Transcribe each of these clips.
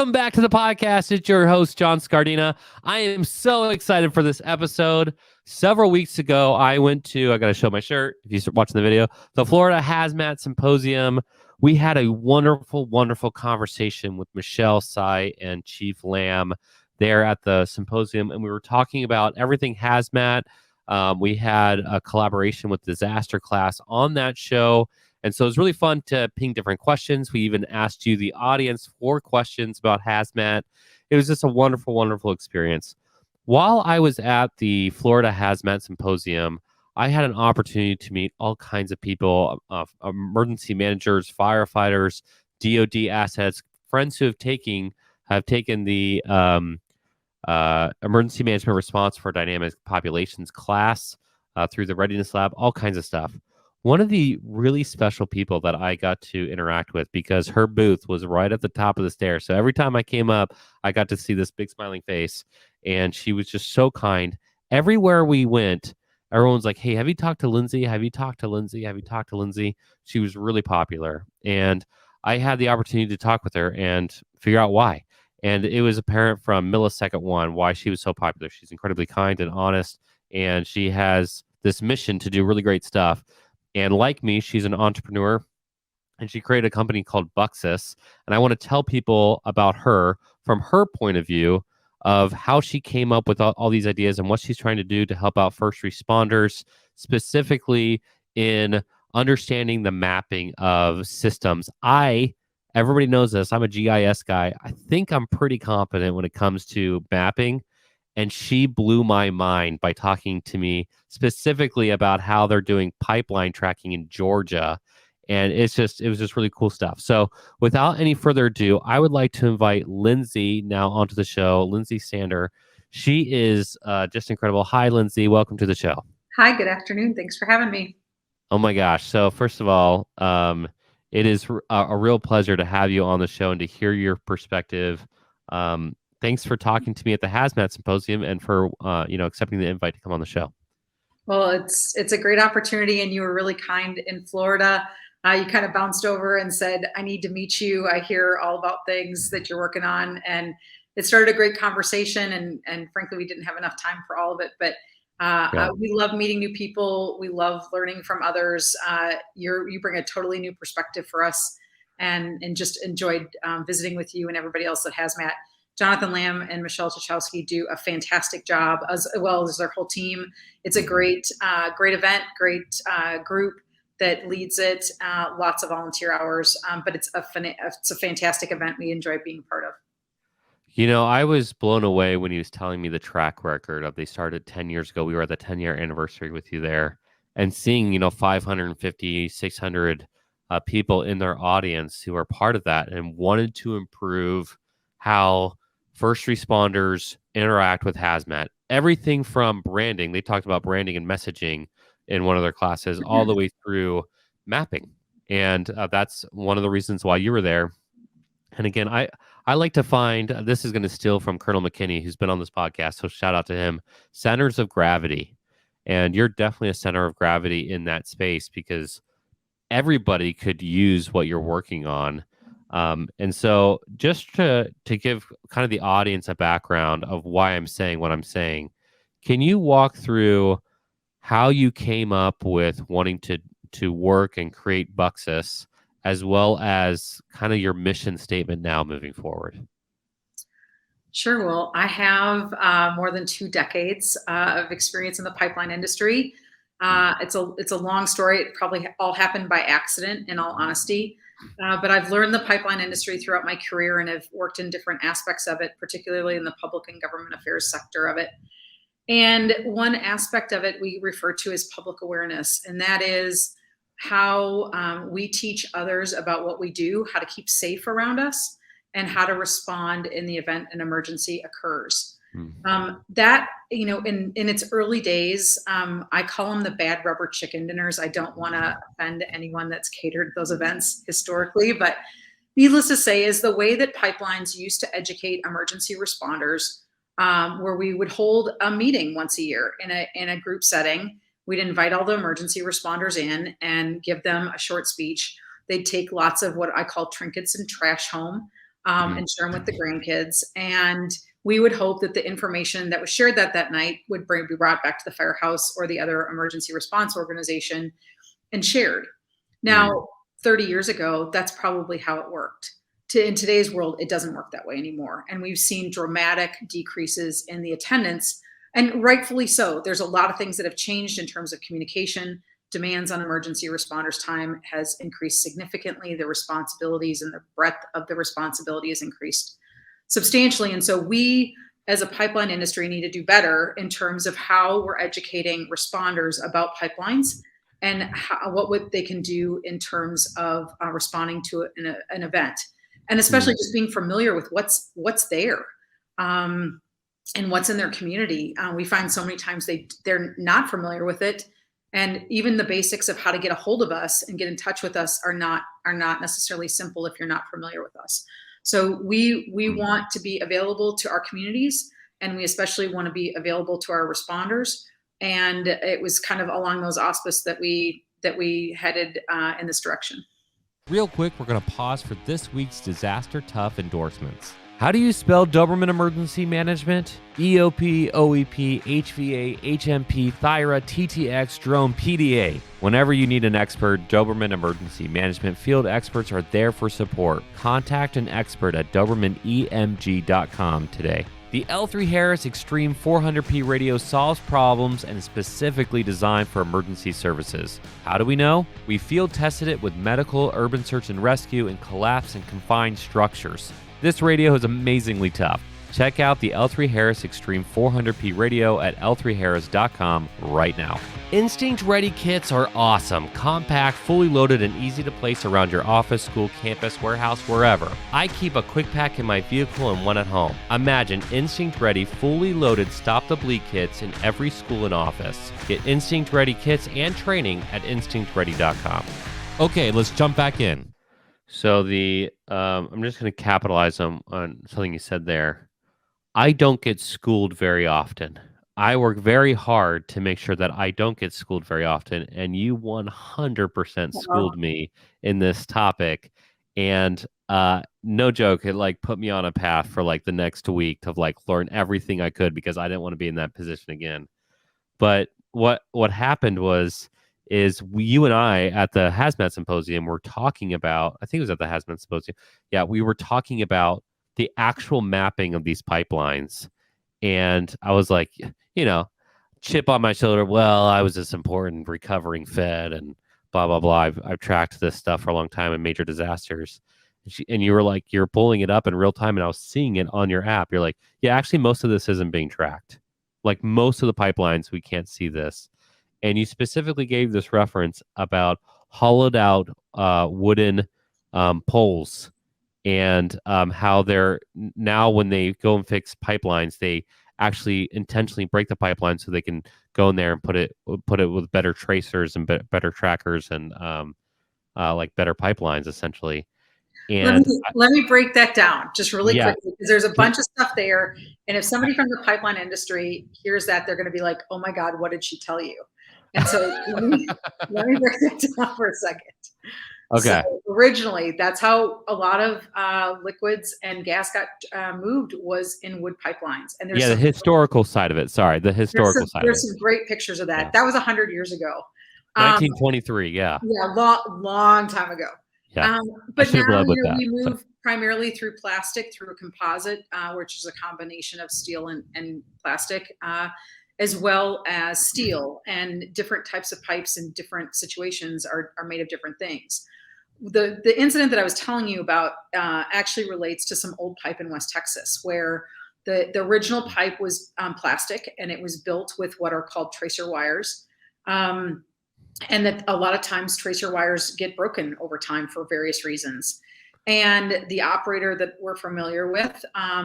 Welcome back to the podcast. It's your host, John Scardina. I am so excited for this episode. Several weeks ago, I got to show my shirt if you're watching the video, the Florida Hazmat Symposium. We had a wonderful, wonderful conversation with Michelle Sy and Chief Lamb there at the symposium, and we were talking about everything hazmat. We had a collaboration with Disaster Class on that show. And so it was really fun to ping different questions. We even asked you, the audience, 4 questions about hazmat. It was just a wonderful, wonderful experience. While I was at the Florida Hazmat Symposium, I had an opportunity to meet all kinds of people, emergency managers, firefighters, DoD assets, friends who have taken the emergency management response for dynamic populations class through the readiness lab, all kinds of stuff. One of the really special people that I got to interact with, because her booth was right at the top of the stairs. So every time I came up, I got to see this big smiling face, and she was just so kind. Everywhere we went, everyone's like, "Hey, have you talked to Lindsay? Have you talked to Lindsay? Have you talked to Lindsay?" She was really popular, and I had the opportunity to talk with her and figure out why. And it was apparent from millisecond one why she was so popular. She's incredibly kind and honest, and she has this mission to do really great stuff. And like me, she's an entrepreneur, and she created a company called Buxus. And I want to tell people about her from her point of view of how she came up with all these ideas and what she's trying to do to help out first responders, specifically in understanding the mapping of systems. Everybody knows this, I'm a GIS guy. I think I'm pretty competent when it comes to mapping. And she blew my mind by talking to me specifically about how they're doing pipeline tracking in Georgia. And it was just really cool stuff. So without any further ado, I would like to invite Lindsay now onto the show, Lindsay Sander. She is just incredible. Hi, Lindsay. Welcome to the show. Hi, good afternoon. Thanks for having me. Oh my gosh. So first of all, it is a real pleasure to have you on the show and to hear your perspective. Thanks for talking to me at the Hazmat Symposium and for accepting the invite to come on the show. Well, it's a great opportunity, and you were really kind in Florida. You kind of bounced over and said, "I need to meet you. I hear all about things that you're working on," and it started a great conversation. And frankly, we didn't have enough time for all of it, but we love meeting new people. We love learning from others. You bring a totally new perspective for us, and just enjoyed visiting with you and everybody else at Hazmat. Jonathan Lamb and Michelle Tchaikovsky do a fantastic job, as well as their whole team. It's a great event, great group that leads it. Lots of volunteer hours, but it's a fantastic event. We enjoy being a part of. You know, I was blown away when he was telling me the track record of they started 10 years ago. We were at the 10-year anniversary with you there, and seeing 550, 600 people in their audience who are part of that and wanted to improve how first responders interact with hazmat. Everything from branding, they talked about branding and messaging in one of their classes, all the way through mapping. And that's one of the reasons why you were there. And again, I like to find, this is going to steal from Colonel McKinney, who's been on this podcast, so shout out to him, centers of gravity. And you're definitely a center of gravity in that space, because everybody could use what you're working on. And so just to give kind of the audience a background of why I'm saying what I'm saying, can you walk through how you came up with wanting to work and create Buxus, as well as kind of your mission statement now moving forward? Sure. Well, I have more than 2 decades of experience in the pipeline industry. It's a long story. It probably all happened by accident, in all honesty. But I've learned the pipeline industry throughout my career, and have worked in different aspects of it, particularly in the public and government affairs sector of it. And one aspect of it we refer to as public awareness, and that is how we teach others about what we do, how to keep safe around us, and how to respond in the event an emergency occurs. That, in its early days, I call them the bad rubber chicken dinners. I don't want to offend anyone that's catered those events historically, but needless to say is the way that pipelines used to educate emergency responders, where we would hold a meeting once a year in a group setting. We'd invite all the emergency responders in and give them a short speech. They'd take lots of what I call trinkets and trash home. and share them with the grandkids. And we would hope that the information that was shared that night would be brought back to the firehouse or the other emergency response organization and shared. Now, 30 years ago, that's probably how it worked. In today's world, it doesn't work that way anymore. And we've seen dramatic decreases in the attendance, and rightfully so. There's a lot of things that have changed in terms of communication. Demands on emergency responders' time has increased significantly. The responsibilities and the breadth of the responsibility has increased substantially. And so we, as a pipeline industry, need to do better in terms of how we're educating responders about pipelines and what they can do in terms of responding to an event. And especially just being familiar with what's there and what's in their community. We find so many times they're not familiar with it. And even the basics of how to get a hold of us and get in touch with us are not necessarily simple if you're not familiar with us. So we want to be available to our communities, and we especially want to be available to our responders. And it was kind of along those auspices that we headed in this direction. Real quick, we're going to pause for this week's Disaster Tough endorsements. How do you spell Doberman Emergency Management? EOP, OEP, HVA, HMP, Thyra, TTX, Drone, PDA. Whenever you need an expert, Doberman Emergency Management field experts are there for support. Contact an expert at DobermanEMG.com today. The L3 Harris Extreme 400p radio solves problems and is specifically designed for emergency services. How do we know? We field tested it with medical, urban search and rescue, and collapse and confined structures. This radio is amazingly tough. Check out the L3 Harris Extreme 400p radio at L3Harris.com right now. Instinct Ready kits are awesome. Compact, fully loaded, and easy to place around your office, school, campus, warehouse, wherever. I keep a quick pack in my vehicle and one at home. Imagine Instinct Ready fully loaded Stop the Bleed kits in every school and office. Get Instinct Ready kits and training at InstinctReady.com. Okay, let's jump back in. So I'm just going to capitalize on something you said there. I don't get schooled very often. I work very hard to make sure that I don't get schooled very often, and you 100% schooled me in this topic. And no joke, it put me on a path for the next week to learn everything I could, because I didn't want to be in that position again. But what happened is you and I at the Hazmat Symposium were talking about, I think it was at the Hazmat Symposium. Yeah, we were talking about the actual mapping of these pipelines. And I was like, chip on my shoulder. Well, I was this important recovering Fed and blah, blah, blah. I've tracked this stuff for a long time in major disasters. And you were like, you're pulling it up in real time. And I was seeing it on your app. You're like, yeah, actually, most of this isn't being tracked. Most of the pipelines, we can't see this. And you specifically gave this reference about hollowed out wooden poles, and how they're now, when they go and fix pipelines, they actually intentionally break the pipeline so they can go in there and put it with better tracers and better trackers and better pipelines, essentially. And let me break that down just really quickly, because there's a bunch of stuff there. And if somebody from the pipeline industry hears that, they're going to be like, oh my God, what did she tell you? And so let me break that down for a second. Okay. So originally, that's how a lot of liquids and gas got moved, was in wood pipelines. And there's the historical side of it. Sorry, the historical side. There's some great pictures of that. Yeah. That was 100 years ago. 1923. Yeah. Yeah, long time ago. Yeah. But now we move primarily through plastic, through a composite, which is a combination of steel and plastic, as well as steel. And different types of pipes in different situations are made of different things. The incident that I was telling you about actually relates to some old pipe in West Texas, where the original pipe was plastic, and it was built with what are called tracer wires. And that a lot of times tracer wires get broken over time for various reasons. And the operator that we're familiar with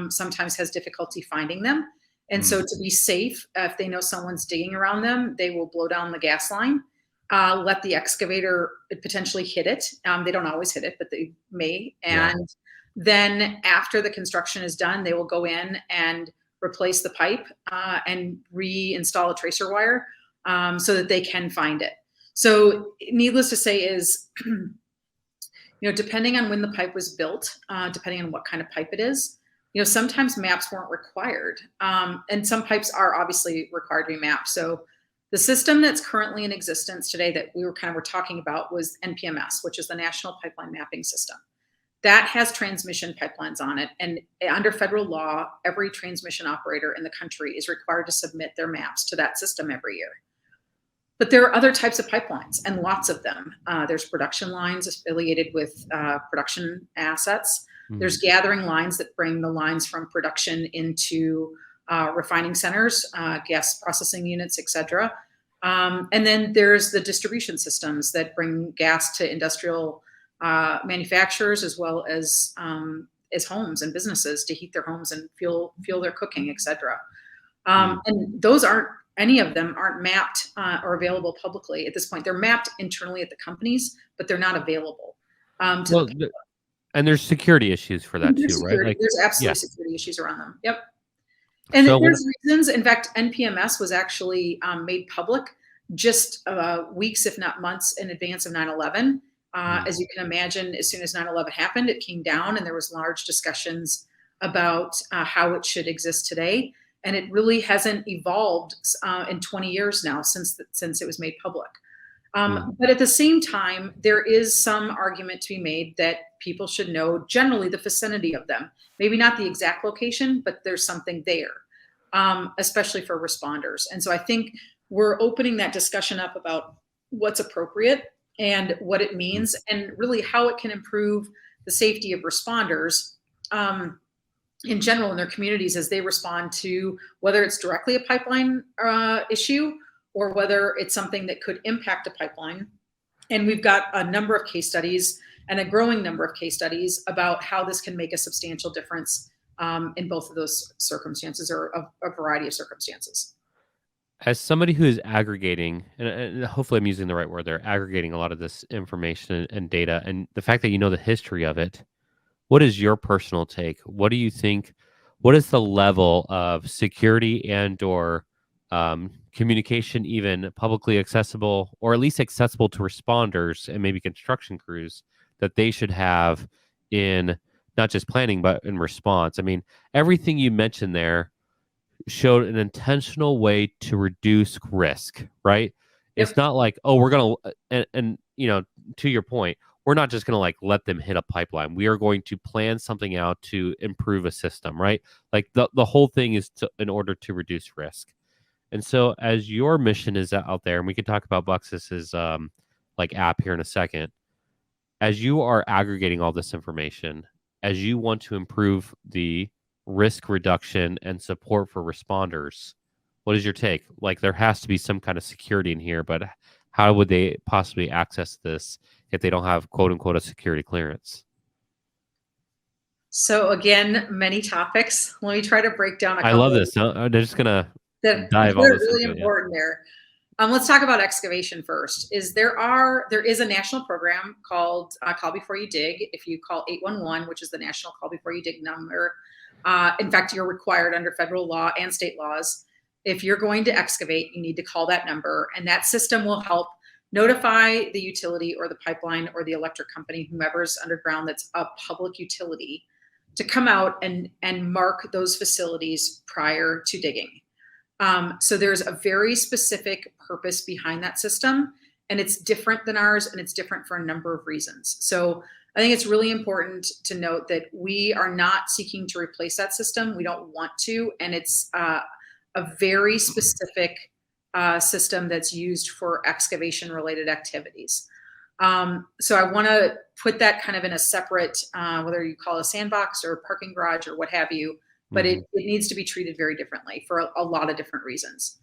sometimes has difficulty finding them. And so to be safe, if they know someone's digging around them, they will blow down the gas line, let the excavator potentially hit it. They don't always hit it, but they may. And then after the construction is done, they will go in and replace the pipe and reinstall a tracer wire so that they can find it. So needless to say is Depending on when the pipe was built, depending on what kind of pipe it is, sometimes maps weren't required. And some pipes are obviously required to be mapped. So the system that's currently in existence today that we were talking about was NPMS, which is the National Pipeline Mapping System. That has transmission pipelines on it. And under federal law, every transmission operator in the country is required to submit their maps to that system every year. But there are other types of pipelines, and lots of them. There's production lines affiliated with production assets. There's gathering lines that bring the lines from production into refining centers, gas processing units, et cetera. And then there's the distribution systems that bring gas to industrial manufacturers, as well as homes and businesses to heat their homes and fuel their cooking, et cetera. And those any of them aren't mapped or available publicly at this point. They're mapped internally at the companies, but they're not available to the public. And there's security issues for that too, right? There's absolutely security issues around them. Yep. And there's reasons. In fact, NPMS was actually made public just weeks, if not months, in advance of 9/11. As you can imagine, as soon as 9/11 happened, it came down, and there was large discussions about how it should exist today. And it really hasn't evolved in 20 years now since it was made public. But at the same time, there is some argument to be made that people should know generally the vicinity of them. Maybe not the exact location, but there's something there, especially for responders. And so I think we're opening that discussion up about what's appropriate and what it means, and really how it can improve the safety of responders in general in their communities as they respond to whether it's directly a pipeline issue or whether it's something that could impact a pipeline. And we've got a number of case studies and a growing number of case studies about how this can make a substantial difference in both of those circumstances, or a variety of circumstances. As somebody who is aggregating, and hopefully I'm using the right word there, aggregating a lot of this information and data, and the fact that you know the history of it, what is your personal take? What do you think? What is the level of security and or communication, even publicly accessible, or at least accessible to responders and maybe construction crews, that they should have in not just planning, but in response? I mean, everything you mentioned there showed an intentional way to reduce risk, right? It's not like, oh, we're going to, and to your point, we're not just going to like let them hit a pipeline. We are going to plan something out to improve a system, right? Like the whole thing is in order to reduce risk. And so as your mission is out there, and we can talk about Buxus's like app here in a second, as you are aggregating all this information, as you want to improve the risk reduction and support for responders, what is your take? Like, there has to be some kind of security in here, but how would they possibly access this if they don't have, quote unquote, a security clearance? So again, many topics. Let me try to break down a couple. I love this. I'm just going to dive all this really important there. Let's talk about excavation first. There is a national program called Call Before You Dig. If you call 811, which is the national Call Before You Dig number, in fact, you're required under federal law and state laws. If you're going to excavate, you need to call that number, and that system will help notify the utility or the pipeline or the electric company, whomever's underground that's a public utility, to come out and mark those facilities prior to digging. So there's a very specific purpose behind that system, and it's different than ours, and it's different for a number of reasons. So I think it's really important to note that we are not seeking to replace that system. We don't want to, and it's a very specific system that's used for excavation-related activities. So I want to put that kind of in a separate, whether you call it a sandbox or a parking garage or what have you, but it needs to be treated very differently for a lot of different reasons.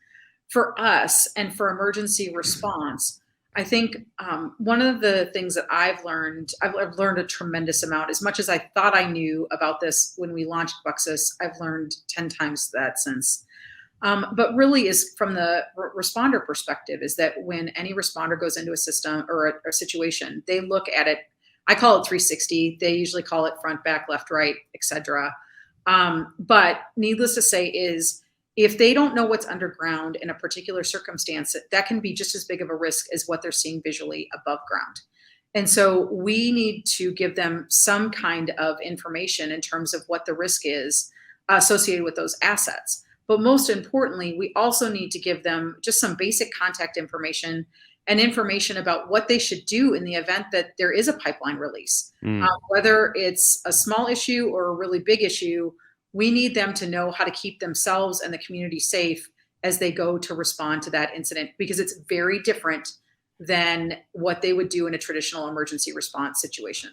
For us and for emergency response, I think one of the things that I've learned a tremendous amount. As much as I thought I knew about this when we launched Buxus, I've learned 10 times that since. But really is from the responder perspective, is that when any responder goes into a system or a situation, they look at it, I call it 360. They usually call it front, back, left, right, etc. But needless to say is, if they don't know what's underground in a particular circumstance, that can be just as big of a risk as what they're seeing visually above ground. And so we need to give them some kind of information in terms of what the risk is associated with those assets. But most importantly, we also need to give them just some basic contact information and information about what they should do in the event that there is a pipeline release. Mm. Whether it's a small issue or a really big issue, we need them to know how to keep themselves and the community safe as they go to respond to that incident, because it's very different than what they would do in a traditional emergency response situation.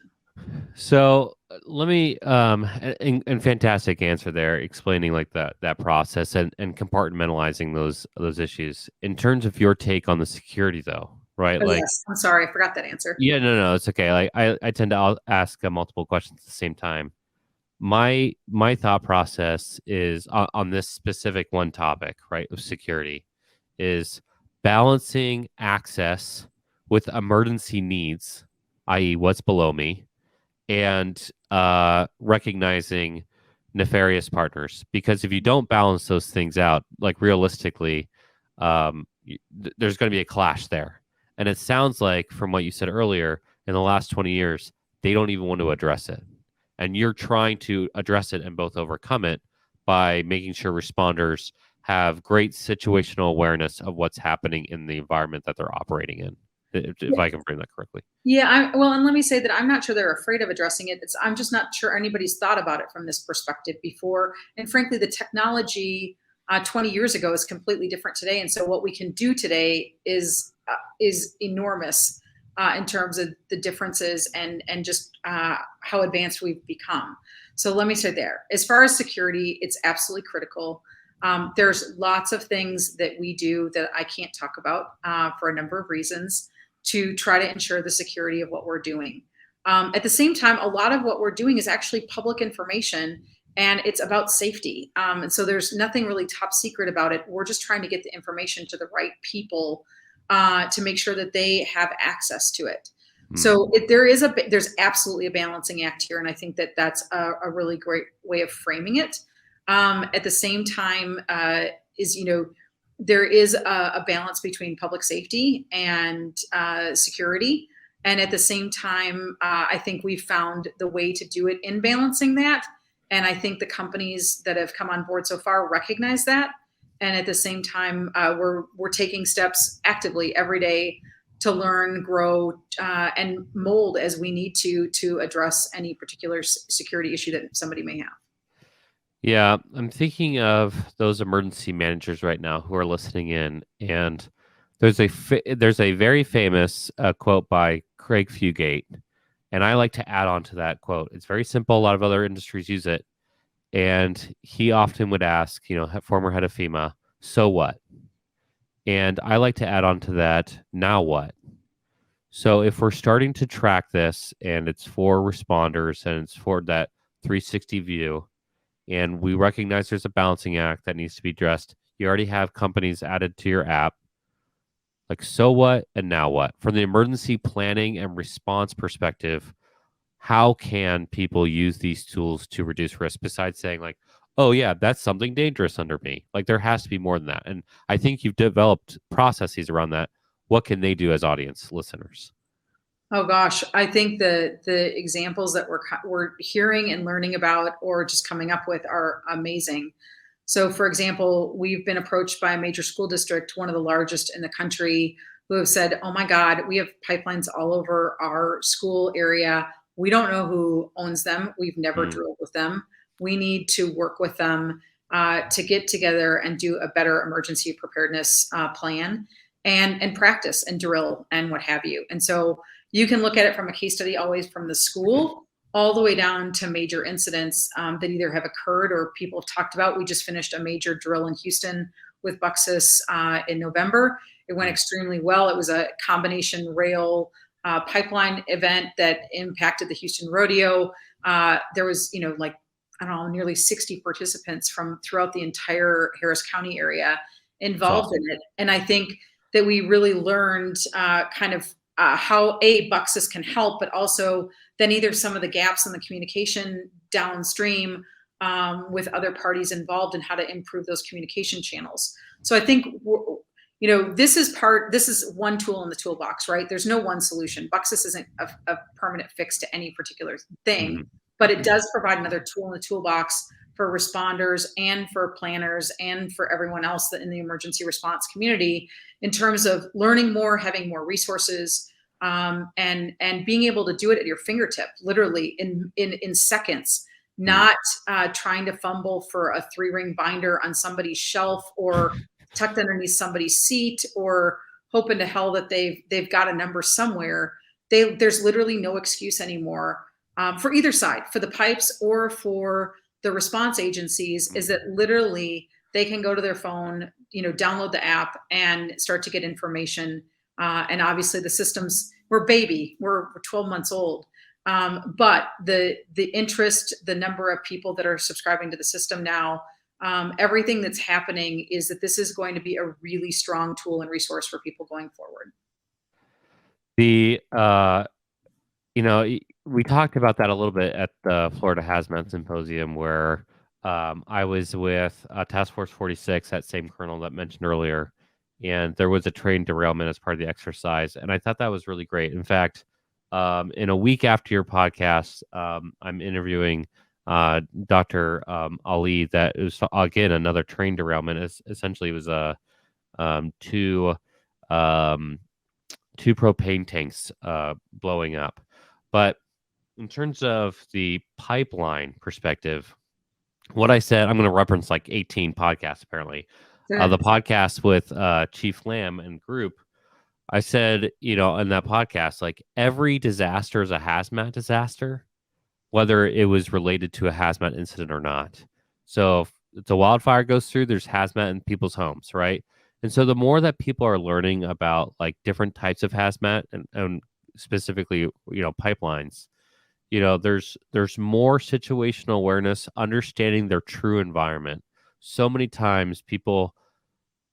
So let me and fantastic answer there, explaining like that process and compartmentalizing those issues. In terms of your take on the security though, right? Oh, Like, yes. I'm sorry, I forgot that answer. yeah, no, it's okay. Like I tend to ask multiple questions at the same time. My thought process is on this specific one topic, right, of security, is balancing access with emergency needs, i.e., what's below me, and recognizing nefarious partners. Because if you don't balance those things out, like realistically, there's going to be a clash there. And it sounds like, from what you said earlier, in the last 20 years, they don't even want to address it. And you're trying to address it and both overcome it by making sure responders have great situational awareness of what's happening in the environment that they're operating in, if I can frame that correctly. Yeah, well, and let me say that I'm not sure they're afraid of addressing it. I'm just not sure anybody's thought about it from this perspective before. And frankly, the technology 20 years ago is completely different today. And so what we can do today is enormous in terms of the differences and just how advanced we've become. So let me say there, as far as security, it's absolutely critical. There's lots of things that we do that I can't talk about for a number of reasons to try to ensure the security of what we're doing. At the same time, a lot of what we're doing is actually public information, and it's about safety. And so there's nothing really top secret about it. We're just trying to get the information to the right people to make sure that they have access to it. So there's absolutely a balancing act here, and I think that that's a really great way of framing it. At the same time, there is a balance between public safety and security. And at the same time, I think we've found the way to do it in balancing that. And I think the companies that have come on board so far recognize that. And at the same time, we're taking steps actively every day to learn, grow, and mold as we need to address any particular security issue that somebody may have. Yeah, I'm thinking of those emergency managers right now who are listening in, and there's a very famous quote by Craig Fugate, and I like to add on to that quote. It's very simple. A lot of other industries use it, and he often would ask, former head of FEMA, "So what?" And I like to add on to that, "Now what?" So if we're starting to track this, and it's for responders, and it's for that 360 view, and we recognize there's a balancing act that needs to be addressed. You already have companies added to your app. Like, so what and now what? From the emergency planning and response perspective, how can people use these tools to reduce risk besides saying like, oh yeah, that's something dangerous under me? Like, there has to be more than that. And I think you've developed processes around that. What can they do as audience listeners? Oh gosh, I think the examples that we're hearing and learning about or just coming up with are amazing. So, for example, we've been approached by a major school district, one of the largest in the country, who have said, "Oh my God, we have pipelines all over our school area. We don't know who owns them. We've never Mm. drilled with them. We need to work with them to get together and do a better emergency preparedness plan and practice and drill and what have you." And so you can look at it from a case study, always from the school all the way down to major incidents that either have occurred or people have talked about. We just finished a major drill in Houston with Buxus in November. It went extremely well. It was a combination rail pipeline event that impacted the Houston rodeo. There was, I don't know, nearly 60 participants from throughout the entire Harris County area involved Awesome. in it. And I think that we really learned how Buxus can help, but also then either some of the gaps in the communication downstream with other parties involved and how to improve those communication channels. So I think, this is one tool in the toolbox, right? There's no one solution. Buxus isn't a permanent fix to any particular thing, Mhm. but it does provide another tool in the toolbox for responders and for planners and for everyone else that in the emergency response community in terms of learning more, having more resources, and being able to do it at your fingertip, literally in seconds, not trying to fumble for a 3-ring binder on somebody's shelf or tucked underneath somebody's seat or hoping to hell that they've got a number somewhere. There's literally no excuse anymore for either side, for the pipes or for the response agencies, is that literally they can go to their phone, download the app and start to get information. And obviously the systems, we're 12 months old. But the interest, the number of people that are subscribing to the system now, everything that's happening is that this is going to be a really strong tool and resource for people going forward. The we talked about that a little bit at the Florida Hazmat Symposium, where I was with Task Force 46, that same colonel that mentioned earlier, and there was a train derailment as part of the exercise, and I thought that was really great. In fact, in a week after your podcast, I'm interviewing Dr. Ali. That was again another train derailment. Essentially, it was a two propane tanks blowing up. But in terms of the pipeline perspective, what I said, I'm going to reference like 18 podcasts apparently. The podcast with Chief Lamb and group, I said, in that podcast, like every disaster is a hazmat disaster, whether it was related to a hazmat incident or not. So if the wildfire goes through, there's hazmat in people's homes, right? And so the more that people are learning about like different types of hazmat and specifically, pipelines, there's more situational awareness, understanding their true environment. So many times people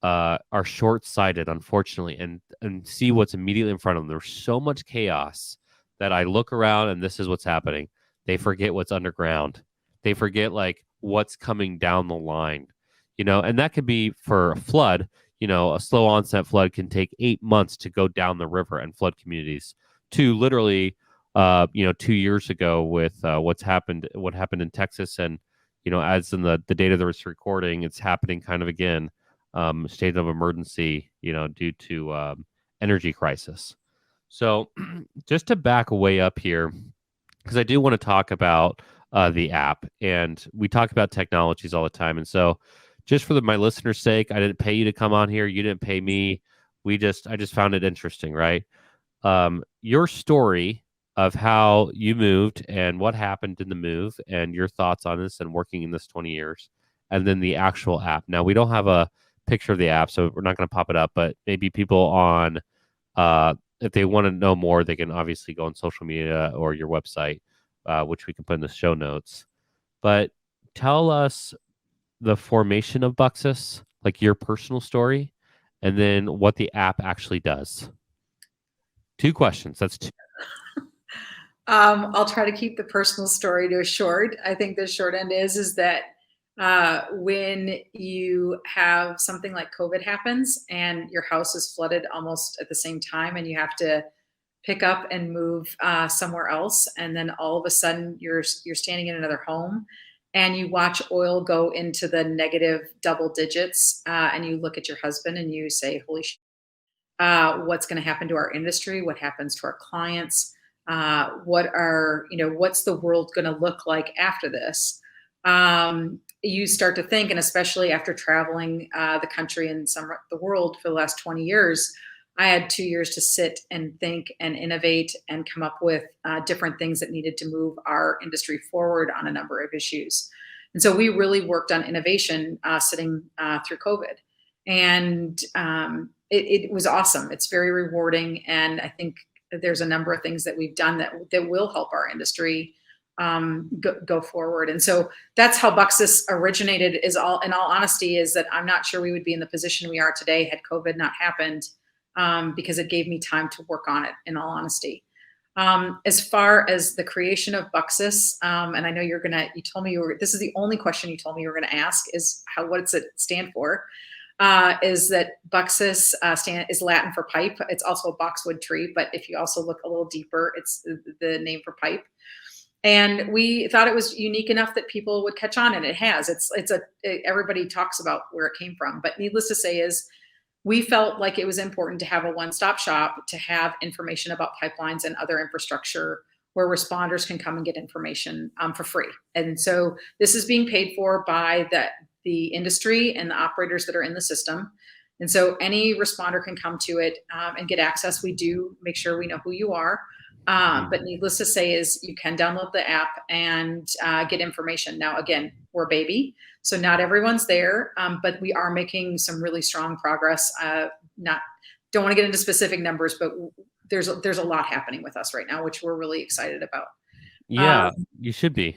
are short-sighted, unfortunately, and see what's immediately in front of them. There's so much chaos that I look around and this is what's happening. They forget what's underground. They forget like what's coming down the line, and that could be for a flood. A slow onset flood can take 8 months to go down the river and flood communities to literally, 2 years ago with what happened in Texas. And, as in the data that was recording, it's happening kind of again, state of emergency, due to energy crisis. So just to back way up here, because I do want to talk about the app, and we talk about technologies all the time. And so just for my listeners' sake, I didn't pay you to come on here. You didn't pay me. I just found it interesting, right? Your story of how you moved and what happened in the move and your thoughts on this and working in this 20 years, and then the actual app. Now, we don't have a picture of the app, so we're not going to pop it up, but maybe people on, if they want to know more, they can obviously go on social media or your website, which we can put in the show notes. But tell us the formation of Buxus, like your personal story, and then what the app actually does. 2 questions. That's 2. I'll try to keep the personal story to a short. I think the short end is that when you have something like COVID happens and your house is flooded almost at the same time and you have to pick up and move somewhere else, and then all of a sudden you're standing in another home and you watch oil go into the negative double digits, and you look at your husband and you say, holy shit, what's going to happen to our industry? What happens to our clients? What's the world going to look like after this? You start to think, and especially after traveling the country and some of the world for the last 20 years, I had 2 years to sit and think and innovate and come up with different things that needed to move our industry forward on a number of issues. And so we really worked on innovation sitting through COVID. And it was awesome. It's very rewarding. And I think there's a number of things that we've done that will help our industry go forward. And so that's how Buxus originated, in all honesty, is that I'm not sure we would be in the position we are today had COVID not happened, because it gave me time to work on it, in all honesty. As far as the creation of Buxus, and I know this is the only question you told me you were going to ask, is what does it stand for? is that Buxus is Latin for pipe. It's also a boxwood tree, but if you also look a little deeper, it's the name for pipe. And we thought it was unique enough that people would catch on, and it has. Everybody talks about where it came from, but needless to say is we felt like it was important to have a one-stop shop to have information about pipelines and other infrastructure where responders can come and get information for free. And so this is being paid for by the industry and the operators that are in the system. And so any responder can come to it and get access. We do make sure we know who you are. But needless to say is you can download the app and get information. Now, again, we're a baby, so not everyone's there, but we are making some really strong progress. Don't want to get into specific numbers, but there's a lot happening with us right now, which we're really excited about. Yeah, you should be.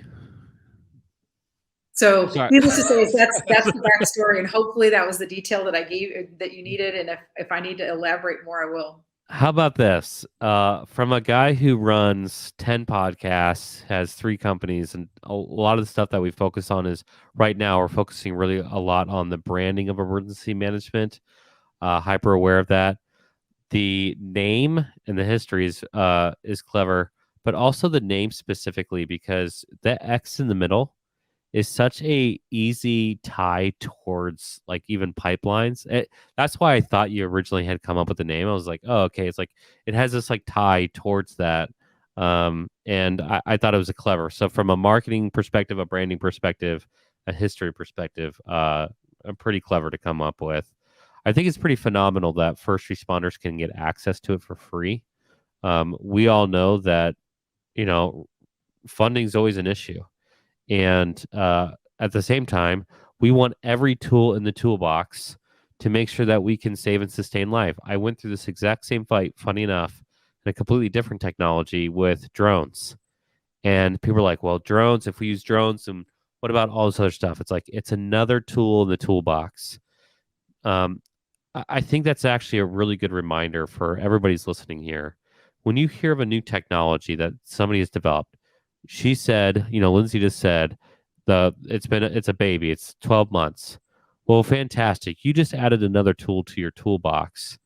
So needless to say, that's the backstory, and hopefully that was the detail that I gave that you needed. And if I need to elaborate more, I will. How about this? From a guy who runs 10 podcasts, has 3 companies, and a lot of the stuff that we focus on is right now we're focusing really a lot on the branding of emergency management. Hyper aware of that. The name and the history is clever, but also the name specifically because the X in the middle is such a easy tie towards like even pipelines. That's why I thought you originally had come up with the name. I was like, oh, okay. It's like it has this like tie towards that. And I thought it was a clever. So from a marketing perspective, a branding perspective, a history perspective, pretty clever to come up with. I think it's pretty phenomenal that first responders can get access to it for free. We all know that, funding is always an issue. And at the same time, we want every tool in the toolbox to make sure that we can save and sustain life. I went through this exact same fight, funny enough, in a completely different technology with drones. And people are like, well, drones, if we use drones, and what about all this other stuff? It's like, it's another tool in the toolbox. I think that's actually a really good reminder for everybody's listening here. When you hear of a new technology that somebody has developed, she said, Lindsay just said, it's a baby. It's 12 months. Well, fantastic. You just added another tool to your toolbox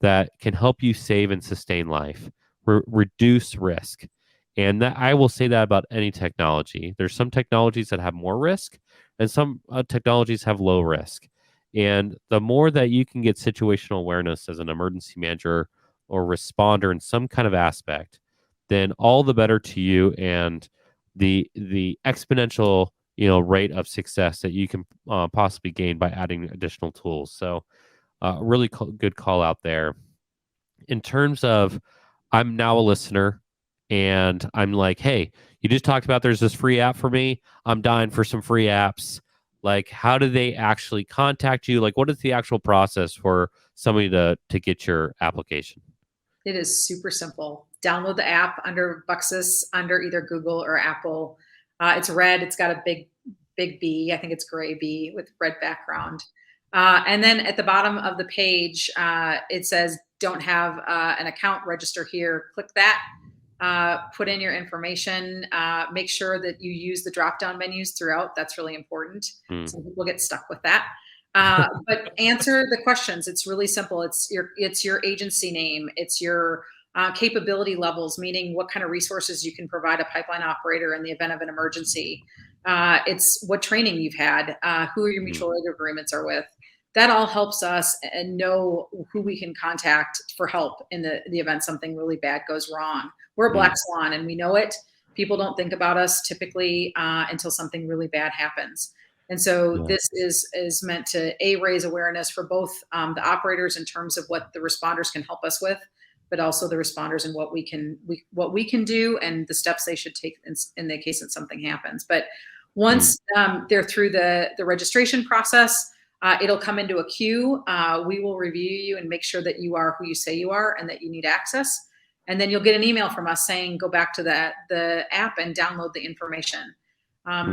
that can help you save and sustain life, reduce risk. And that I will say that about any technology. There's some technologies that have more risk, and some technologies have low risk. And the more that you can get situational awareness as an emergency manager or responder in some kind of aspect, then all the better to you and the exponential rate of success that you can possibly gain by adding additional tools. So really good call out there. In terms of, I'm now a listener and I'm like, hey, you just talked about there's this free app for me. I'm dying for some free apps. Like, how do they actually contact you? Like, what is the actual process for somebody to get your application? It is super simple. Download the app under Buxus, under either Google or Apple. It's red. It's got a big B. I think it's gray B with red background. And then at the bottom of the page, it says, don't have an account, register here. Click that. Put in your information. Make sure that you use the drop-down menus throughout. That's really important. Some people get stuck with that. But answer the questions. It's really simple. It's your agency name. It's your capability levels, meaning what kind of resources you can provide a pipeline operator in the event of an emergency. It's what training you've had, who your mutual aid agreements are with. That all helps us and know who we can contact for help in the event something really bad goes wrong. We're a black swan and we know it. People don't think about us typically until something really bad happens. And so this is meant to raise awareness for both the operators in terms of what the responders can help us with, but also the responders and what we can do and the steps they should take in the case that something happens. But once they're through the registration process, it'll come into a queue. We will review you and make sure that you are who you say you are and that you need access. And then you'll get an email from us saying, go back to the app and download the information.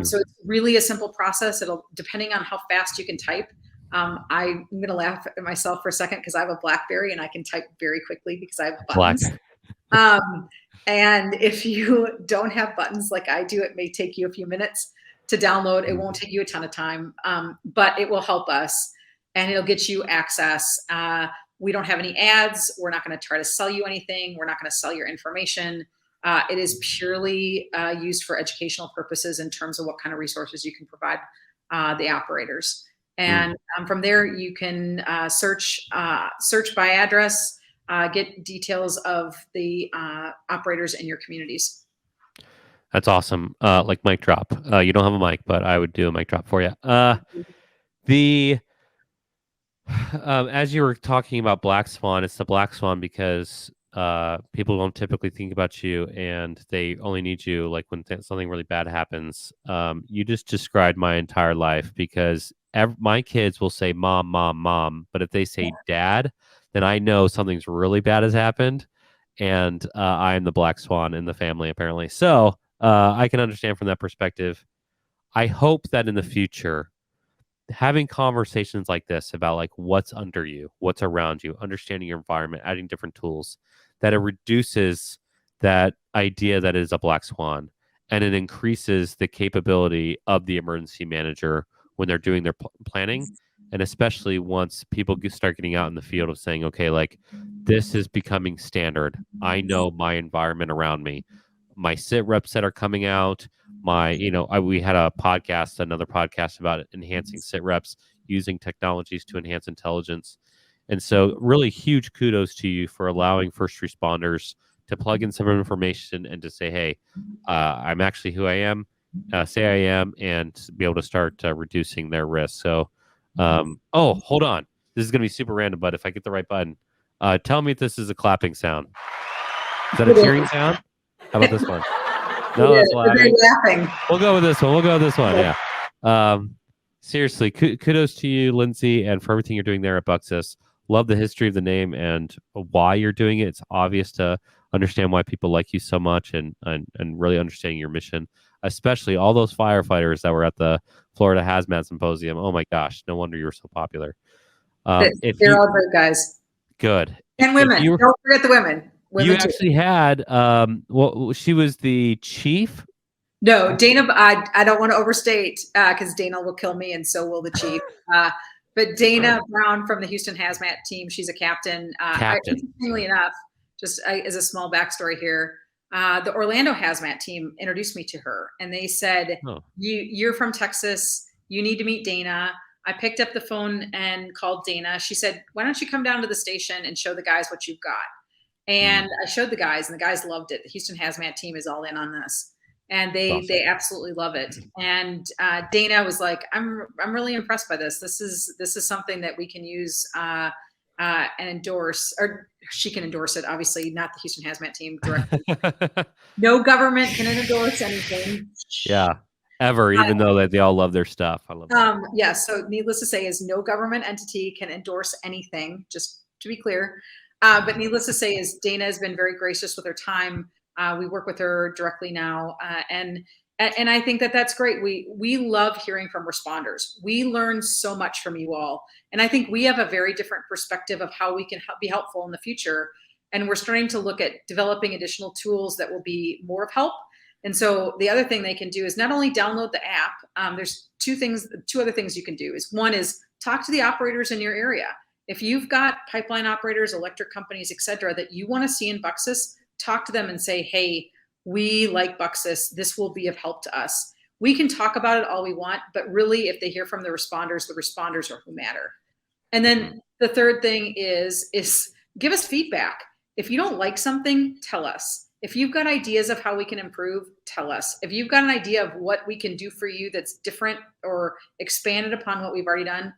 So it's really a simple process. It'll, depending on how fast you can type. I'm going to laugh at myself for a second because I have a BlackBerry and I can type very quickly because I have buttons. And if you don't have buttons like I do, it may take you a few minutes to download. It won't take you a ton of time, but it will help us. and it'll get you access. We don't have any ads. We're not going to try to sell you anything. We're not going to sell your information. It is purely used for educational purposes in terms of what kind of resources you can provide the operators. And from there, you can search by address, get details of the operators in your communities. That's awesome. Like mic drop. You don't have a mic, but I would do a mic drop for you. The as you were talking about Black Swan, it's the Black Swan because people don't typically think about you, and they only need you like when something really bad happens. You just described my entire life because my kids will say "mom, mom, mom," but if they say "dad," then I know something's really bad has happened, and I am the Black Swan in the family apparently. So I can understand from that perspective. I hope that in the future having conversations like this about like what's under you, what's around you, understanding your environment, adding different tools, that it reduces that idea that it is a black swan, and it increases the capability of the emergency manager when they're doing their planning, and especially once people start getting out in the field of saying, okay, like this is becoming standard. I know my environment around me, my sit reps that are coming out, we had another podcast about enhancing sit reps using technologies to enhance intelligence. And so really huge kudos to you for allowing first responders to plug in some information and to say, hey, I'm actually who I am, say I am, and be able to start reducing their risk. So, hold on. This is going to be super random, but if I get the right button, tell me if this is a clapping sound. Is that a cheering sound? How about this one? No, that's laughing. We'll go with this one. Yeah. Seriously, kudos to you, Lindsay, and for everything you're doing there at Buxus. Love the history of the name and why you're doing it. It's obvious to understand why people like you so much, and really understanding your mission, especially all those firefighters that were at the Florida Hazmat Symposium. Oh my gosh, no wonder you were so popular. They're all great guys. Good. And women. Don't forget the women. You actually had, she was the chief? No, Dana, I don't want to overstate because Dana will kill me and so will the chief. But Dana Brown from the Houston Hazmat team, she's a captain. Interestingly enough, just as a small backstory here, the Orlando Hazmat team introduced me to her, and they said, you're from Texas. You need to meet Dana. I picked up the phone and called Dana. She said, why don't you come down to the station and show the guys what you've got? And I showed the guys, and the guys loved it. The Houston Hazmat team is all in on this, and they absolutely love it. And Dana was like, I'm really impressed by this. This is something that we can use and endorse, or she can endorse it. Obviously, not the Houston Hazmat team directly. No government can endorse anything. Yeah, ever, even though they all love their stuff. I love that. Yeah. So needless to say, is no government entity can endorse anything. Just to be clear. But needless to say is Dana has been very gracious with her time. We work with her directly now. And I think that that's great. We love hearing from responders. We learn so much from you all. And I think we have a very different perspective of how we can be helpful in the future. And we're starting to look at developing additional tools that will be more of help. And so the other thing they can do is not only download the app, there's two other things you can do. One is talk to the operators in your area. If you've got pipeline operators, electric companies, et cetera, that you want to see in Buxus, talk to them and say, hey, we like Buxus. This will be of help to us. We can talk about it all we want, but really if they hear from the responders are who matter. And then the third thing is give us feedback. If you don't like something, tell us. If you've got ideas of how we can improve, tell us. If you've got an idea of what we can do for you that's different or expanded upon what we've already done,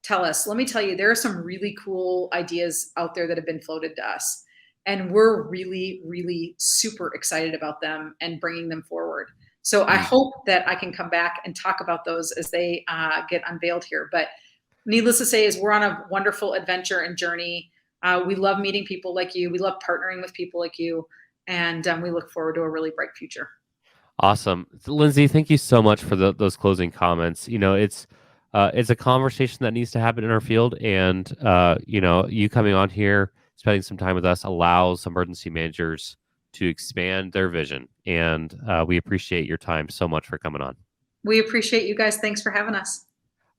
tell us. Let me tell you, there are some really cool ideas out there that have been floated to us. And we're really, really super excited about them and bringing them forward. So I hope that I can come back and talk about those as they get unveiled here. But needless to say is we're on a wonderful adventure and journey. We love meeting people like you. We love partnering with people like you. And we look forward to a really bright future. Awesome. Lindsay, thank you so much for those closing comments. It's a conversation that needs to happen in our field. And, you coming on here, spending some time with us allows emergency managers to expand their vision. And we appreciate your time so much for coming on. We appreciate you guys. Thanks for having us.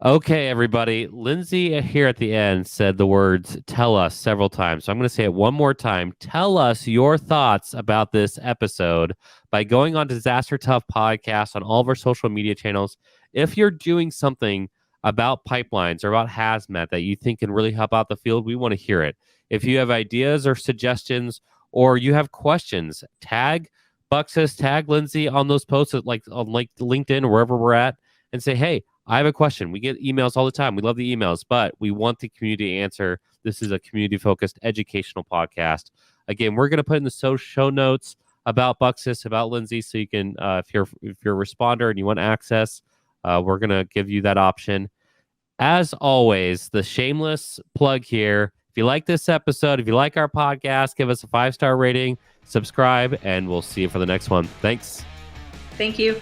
Okay, everybody. Lindsay here at the end said the words "tell us" several times. So I'm going to say it one more time. Tell us your thoughts about this episode by going on Disaster Tough Podcast on all of our social media channels. If you're doing something about pipelines or about hazmat that you think can really help out the field, we want to hear it. If you have ideas or suggestions or you have questions, tag Buxus, tag Lindsay on those posts like on like LinkedIn or wherever we're at and say, hey, I have a question. We get emails all the time. We love the emails, but we want the community to answer. This is a community-focused educational podcast. Again, we're going to put in the show notes about Buxus, about Lindsay, so you can, if you're a responder and you want access, we're going to give you that option. As always, the shameless plug here. If you like this episode, if you like our podcast, give us a 5-star rating, subscribe, and we'll see you for the next one. Thanks. Thank you.